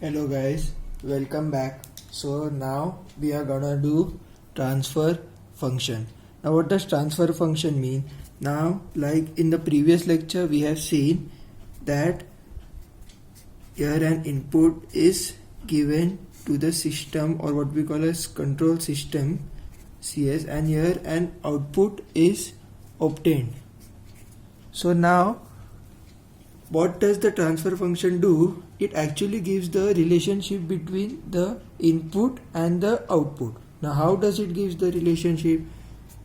Hello guys, welcome back. So now we are gonna do transfer function. Now what does transfer function mean? Now like in the previous lecture we have seen that here an input is given to the system or what we call as control system CS, and here an output is obtained. So now what does the transfer function do? It actually gives the relationship between the input and the output. Now how does it give the relationship?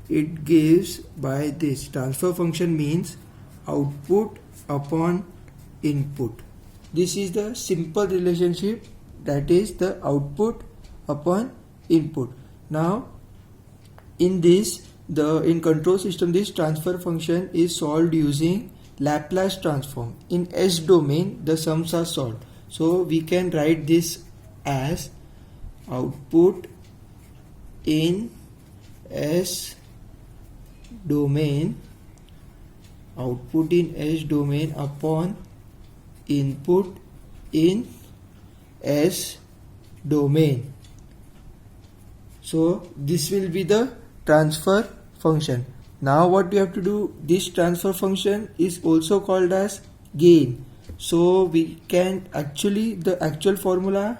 It gives by this. Transfer function means output upon input. This is the simple relationship, that is the output upon input. Now in this, in control system, this transfer function is solved using Laplace transform. In S domain the sums are solved, so we can write this as output in S domain, output in S domain upon input in S domain. So this will be the transfer function. Now what we have to do, this transfer function is also called as gain. So we can actually, the actual formula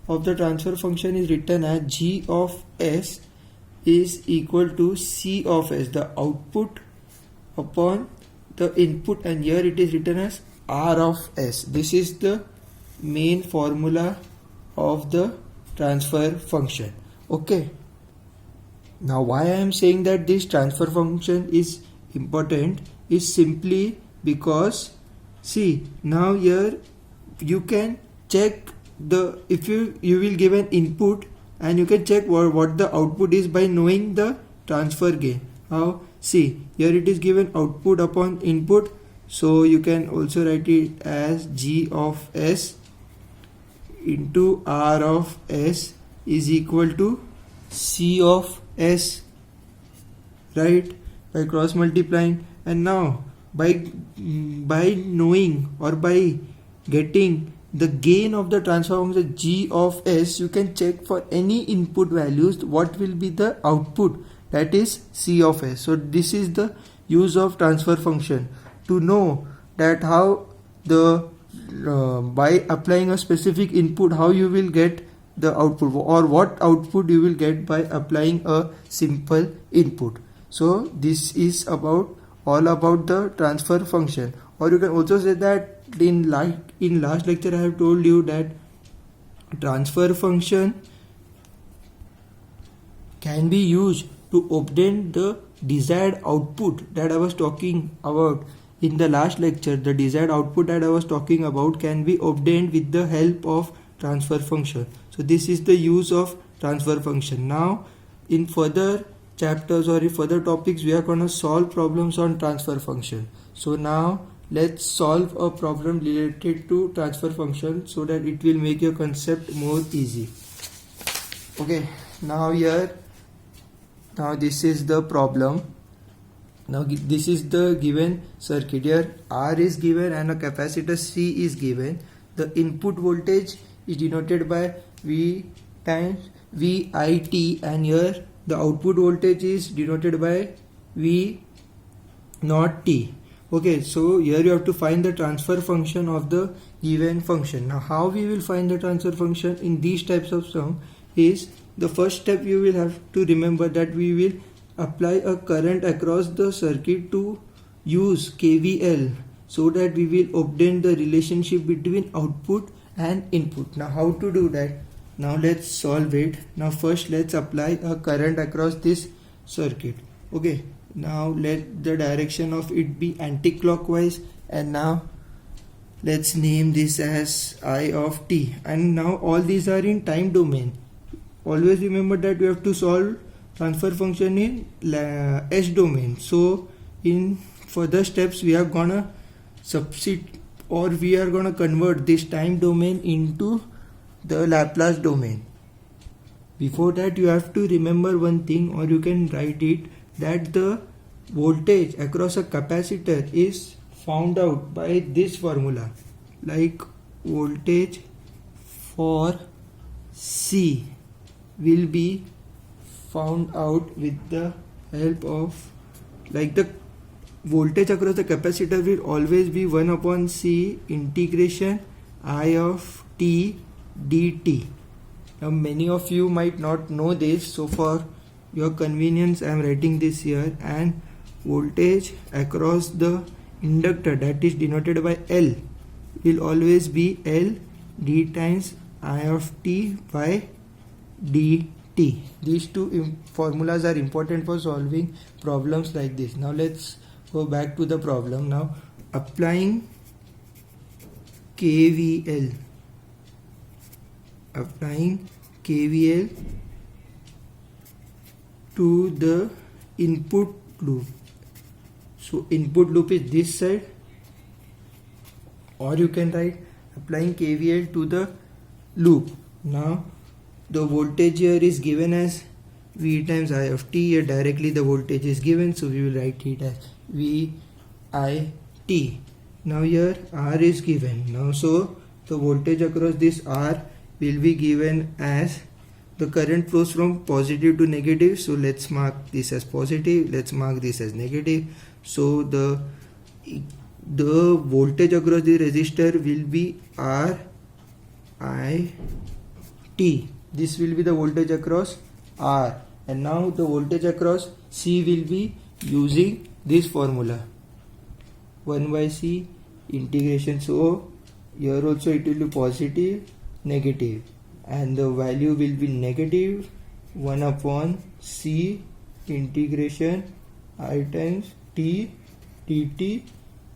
of the transfer function is written as G of S is equal to C of S, the output upon the input, and here it is written as R of S. This is the main formula of the transfer function. Okay. Now why I am saying that this transfer function is important is simply because, see, now here you can check the, if you will give an input and you can check what the output is by knowing the transfer gain. How? See, here it is given output upon input, so you can also write it as G of S into R of S is equal to C of S, right, by cross multiplying. And now by knowing or by getting the gain of the transfer function G of S, you can check for any input values what will be the output, that is C of S. So this is the use of transfer function, to know that how the by applying a specific input how you will get the output, or what output you will get by applying a simple input. So this is all about the transfer function. Or you can also say that in last lecture I have told you that transfer function can be used to obtain the desired output that I was talking about in the last lecture. The desired output that I was talking about can be obtained with the help of transfer function. So this is the use of transfer function. Now in further chapters or in further topics we are going to solve problems on transfer function. So now let's solve a problem related to transfer function so that it will make your concept more easy. Okay, now this is the problem. Now this is the given circuit. Here R is given and a capacitor C is given. The input voltage is denoted by V times VIT, and here the output voltage is denoted by V naught T. Okay, so here you have to find the transfer function of the given function. Now how we will find the transfer function in these types of sum is, the first step you will have to remember that we will apply a current across the circuit to use KVL, so that we will obtain the relationship between output and input. Now how to do that? Now let's solve it. Now first let's apply a current across this circuit. Okay, now let the direction of it be anti-clockwise, and now let's name this as I of t. And now all these are in time domain. Always remember that we have to solve transfer function in S domain. So in further steps we are gonna substitute, or we are gonna convert this time domain into the Laplace domain. Before that you have to remember one thing, or you can write it, that the voltage across a capacitor is found out by this formula, like voltage for C will be found out with the help of, like, the voltage across the capacitor will always be 1 upon C integration I of t dt. Now many of you might not know this, so for your convenience I am writing this here. And voltage across the inductor, that is denoted by L, will always be L d times I of t by dt. These two formulas are important for solving problems like this. Now let's go back to the problem. Now applying KVL to the input loop. So input loop is this side, or you can write applying KVL to the loop. Now the voltage here is given as V times I of t. Here directly the voltage is given, so we will write it as V I t. Now here R is given. Now so the voltage across this R will be given as, the current flows from positive to negative, so let's mark this as positive, let's mark this as negative. So the voltage across the resistor will be R I T. This will be the voltage across R. And now the voltage across C will be using this formula, 1 by C integration. So here also it will be positive, negative, and the value will be negative 1 upon C integration I times t dt,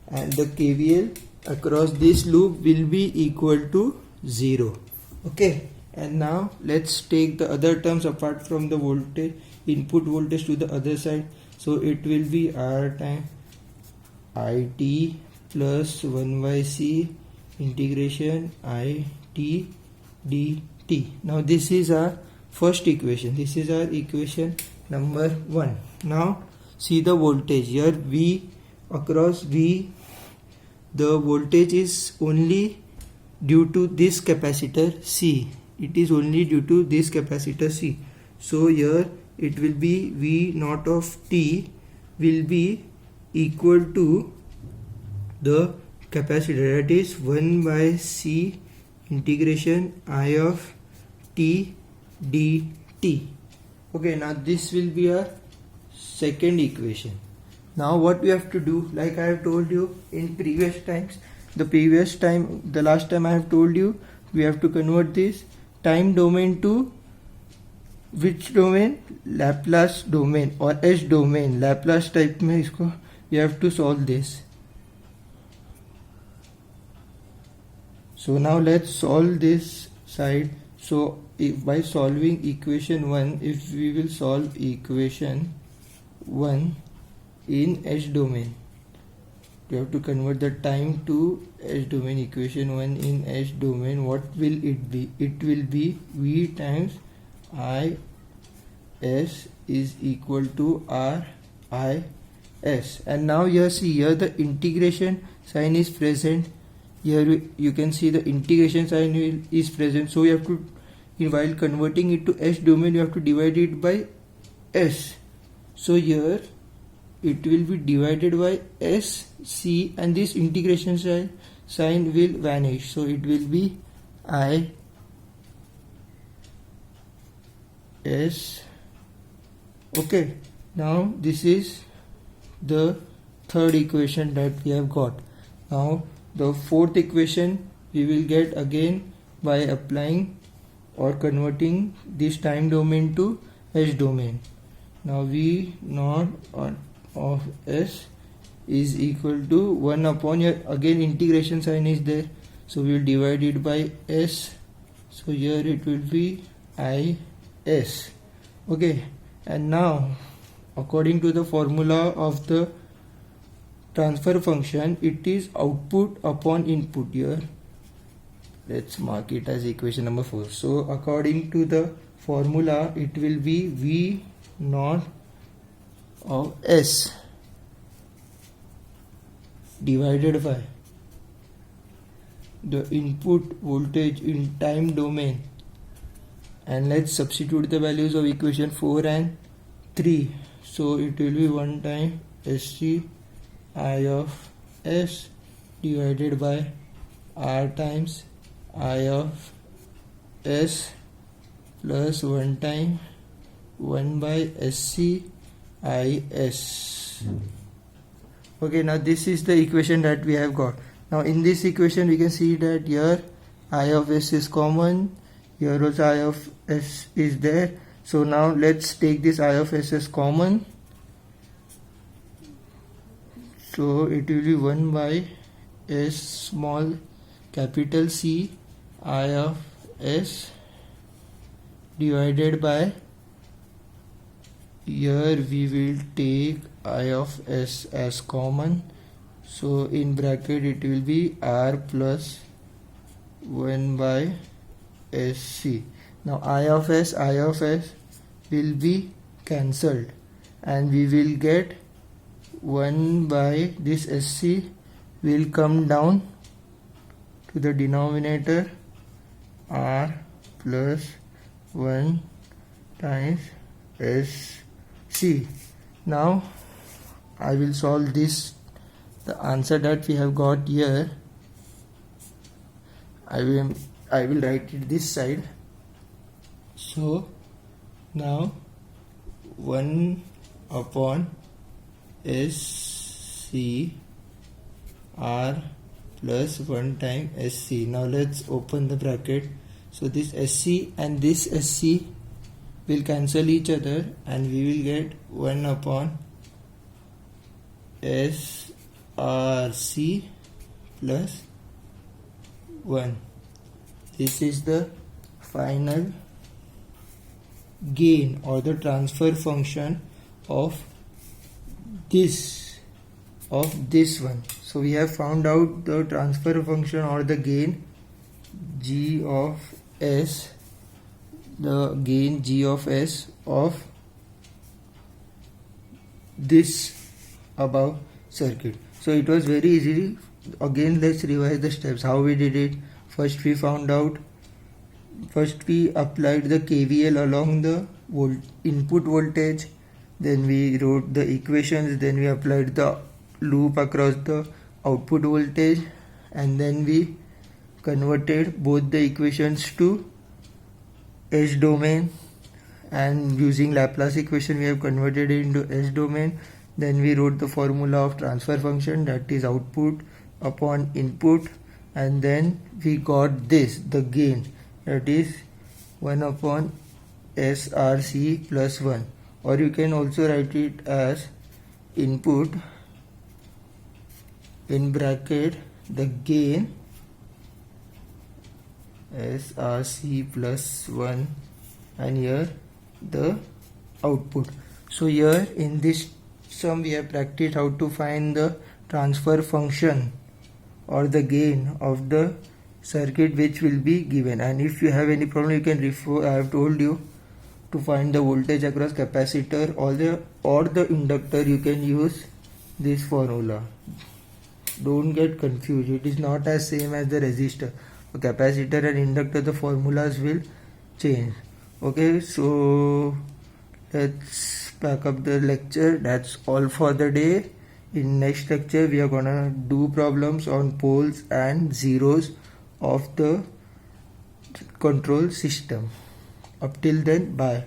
and the KVL across this loop will be equal to 0. Okay, and now let's take the other terms apart from the voltage, input voltage, to the other side. So it will be R times IT plus 1 by C integration I t dt. Now this is our first equation. This is our equation number 1. Now see the voltage here, V across V, the voltage is only due to this capacitor C. It is only due to this capacitor C. So here it will be V naught of t will be equal to the capacitor, that is 1 by C integration I of t dt. Okay, now this will be our second equation. Now what we have to do, like I have told you in previous times, the last time I have told you, we have to convert this time domain to which domain? Laplace domain or S domain. Laplace type में इसको we have to solve this. So now let's solve this side. So if by solving equation 1, if we will solve equation 1 in S domain, we have to convert the time to S domain. Equation 1 in S domain, what will it be? It will be V times I S is equal to R I S. And now here see, here the integration sign is present. Here you can see the integration sign is present. So you have to, while converting it to S domain, you have to divide it by S. So here it will be divided by S C, and this integration sign will vanish. So it will be I S. Okay, now this is the third equation that we have got. Now the fourth equation we will get again by applying or converting this time domain to S domain. Now V naught of S is equal to 1 upon, here again integration sign is there, so we will divide it by S. So here it will be I S. Okay, and now according to the formula of the transfer function, it is output upon input. Here let's mark it as equation number 4. So according to the formula, it will be V naught of S divided by the input voltage in time domain, and let's substitute the values of equation 4 and 3. So it will be 1 time SC I of S divided by R times I of S plus 1 time 1 by SC IS. Okay, now this is the equation that we have got. Now in this equation we can see that here I of S is common, here also I of S is there. So now let's take this I of S as common. So it will be 1 by S small capital C I of S divided by, here we will take I of S as common, so in bracket it will be R plus 1 by SC. Now I of S will be cancelled and we will get 1 by this SC will come down to the denominator, R plus 1 times SC. Now I will solve this, the answer that we have got here. I will write it this side. So now 1 upon SC R plus 1 time SC. Now let's open the bracket. So this SC and this SC will cancel each other and we will get 1 upon SRC plus 1. This is the final gain or the transfer function of this one. So we have found out the transfer function or the gain G of S, the gain G of S of this above circuit. So it was very easy. Again let's revise the steps how we did it. First we applied the KVL along the input voltage, then we wrote the equations, then we applied the loop across the output voltage, and then we converted both the equations to S domain, and using Laplace equation we have converted it into S domain. Then we wrote the formula of transfer function, that is output upon input, and then we got this, the gain, that is 1 upon SRC plus 1, or you can also write it as input in bracket the gain SRC plus 1 and here the output. So here in this sum we have practiced how to find the transfer function or the gain of the circuit which will be given, and if you have any problem you can refer, I have told you, to find the voltage across capacitor or the inductor you can use this formula. Don't get confused, it is not as same as the resistor. For capacitor and inductor the formulas will change. Okay, so let's pack up the lecture. That's all for the day. In next lecture we are gonna do problems on poles and zeros of the control system. Up till then, bye.